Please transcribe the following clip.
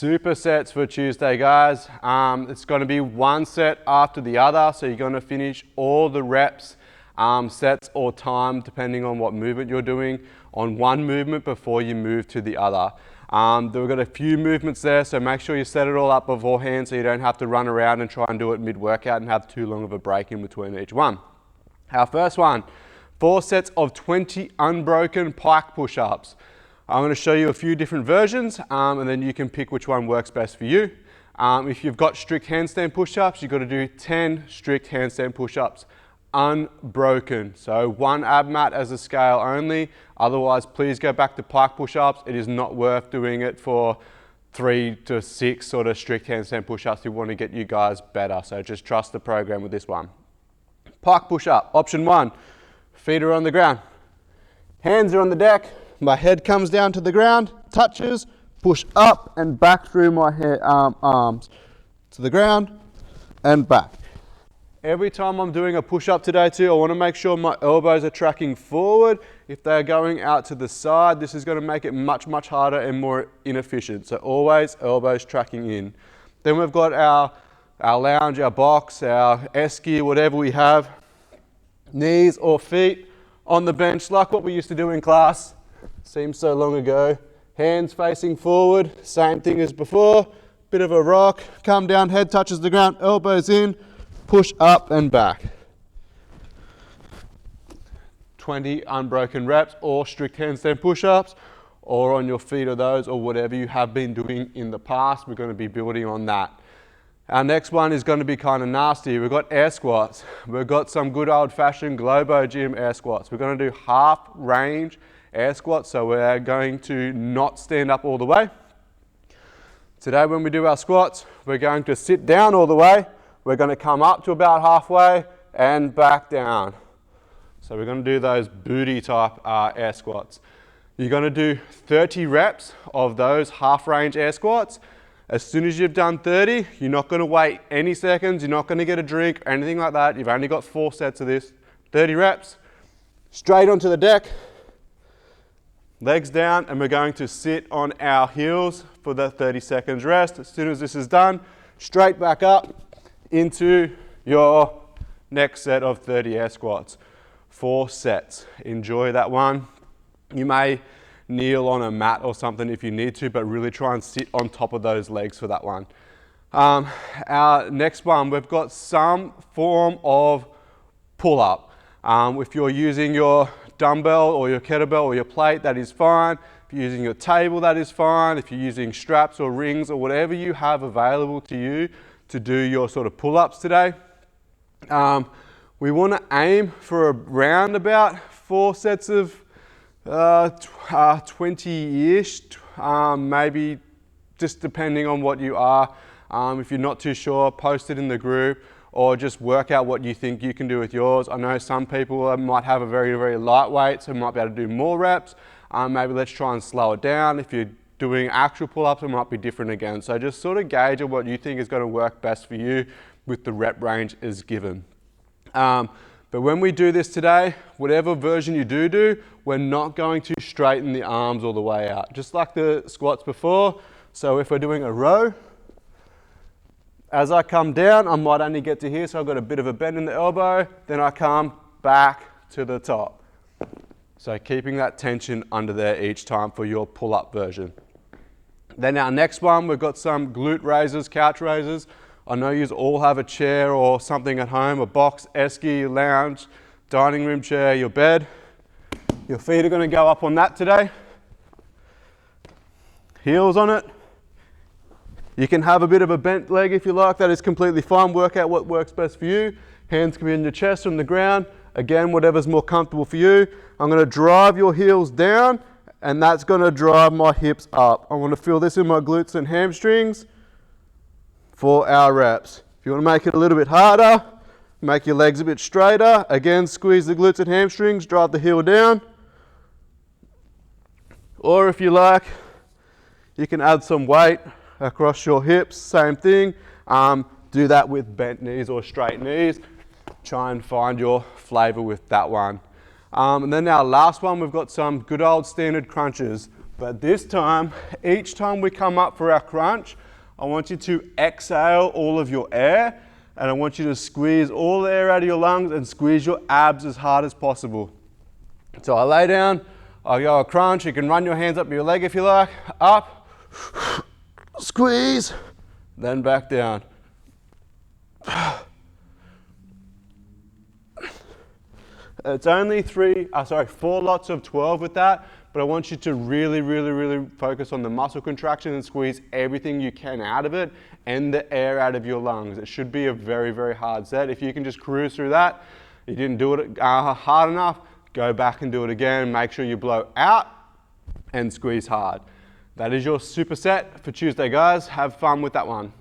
Supersets for Tuesday, guys. It's going to be one set after the other, so you're going to finish all the reps, sets or time, depending on what movement you're doing, on one movement before you move to the other. We've got a few movements there, so make sure you set it all up beforehand so you don't have to run around and try and do it mid-workout and have too long of a break in between each one. Our first one, 4 sets of 20 unbroken pike push-ups. I'm going to show you a few different versions and then you can pick which one works best for you. If you've got strict handstand push-ups, you've got to do 10 strict handstand push-ups unbroken. So 1 ab mat as a scale only. Otherwise, please go back to pike push-ups. It is not worth doing it for 3 to 6 sort of strict handstand push-ups. We want to get you guys better. So just trust the program with this one. Pike push-up, option 1. Feet are on the ground. Hands are on the deck. My head comes down to the ground, touches, push up and back through my arms to the ground and back. Every time I'm doing a push-up today too, I want to make sure my elbows are tracking forward. If they're going out to the side, this is going to make it much, much harder and more inefficient. So always elbows tracking in. Then we've got our lounge, our box, our esky, whatever we have. Knees or feet on the bench, like what we used to do in class. Seems so long ago. Hands facing forward, same thing as before. Bit of a rock, come down, head touches the ground, elbows in, push up and back. 20 unbroken reps or strict handstand push-ups, or on your feet or those, or whatever you have been doing in the past. We're going to be building on that. Our next one is going to be kind of nasty. We've got air squats. We've got some good old-fashioned Globo Gym air squats. We're going to do half range air squats, so we're going to not stand up all the way. Today when we do our squats, we're going to sit down all the way. We're going to come up to about halfway and back down. So we're going to do those booty type air squats. You're going to do 30 reps of those half range air squats. As soon as you've done 30, you're not going to wait any seconds. You're not going to get a drink or anything like that. You've only got 4 sets of this. 30 reps, straight onto the deck, legs down, and we're going to sit on our heels for the 30 seconds rest. As soon as this is done, straight back up into your next set of 30 air squats. 4 sets. Enjoy that one. You may kneel on a mat or something if you need to, but really try and sit on top of those legs for that one. Our next one, we've got some form of pull-up. If you're using your dumbbell or your kettlebell or your plate, that is fine. If you're using your table, that is fine. If you're using straps or rings or whatever you have available to you to do your sort of pull-ups today, we want to aim for around about 4 sets of 20-ish, maybe, just depending on what you are. If you're not too sure, post it in the group or just work out what you think you can do with yours. I know some people might have a very, very lightweight, so might be able to do more reps. Maybe let's try and slow it down. If you're doing actual pull-ups, it might be different again. So just sort of gauge what you think is going to work best for you with the rep range is given. But when we do this today, whatever version you do, we're not going to straighten the arms all the way out. Just like the squats before. So if we're doing a row, as I come down, I might only get to here, so I've got a bit of a bend in the elbow, then I come back to the top. So keeping that tension under there each time for your pull-up version. Then our next one, we've got some glute raises, couch raises. I know you all have a chair or something at home, a box, esky, lounge, dining room chair, your bed. Your feet are going to go up on that today. Heels on it. You can have a bit of a bent leg if you like, that is completely fine. Work out what works best for you. Hands can be in your chest on the ground. Again, whatever's more comfortable for you. I'm going to drive your heels down and that's going to drive my hips up. I want to feel this in my glutes and hamstrings for our reps. If you want to make it a little bit harder, make your legs a bit straighter. Again, squeeze the glutes and hamstrings, drive the heel down. Or if you like, you can add some weight across your hips, same thing. Do that with bent knees or straight knees. Try and find your flavor with that one. And then our last one, we've got some good old standard crunches. But this time, each time we come up for our crunch, I want you to exhale all of your air, and I want you to squeeze all the air out of your lungs and squeeze your abs as hard as possible. So I lay down, I go a crunch. You can run your hands up your leg if you like. Up, squeeze, then back down. It's only 4 lots of 12 with that, but I want you to really, really, really focus on the muscle contraction and squeeze everything you can out of it and the air out of your lungs. It should be a very, very hard set. If you can just cruise through that, you didn't do it hard enough, go back and do it again. Make sure you blow out and squeeze hard. That is your superset for Tuesday, guys. Have fun with that one.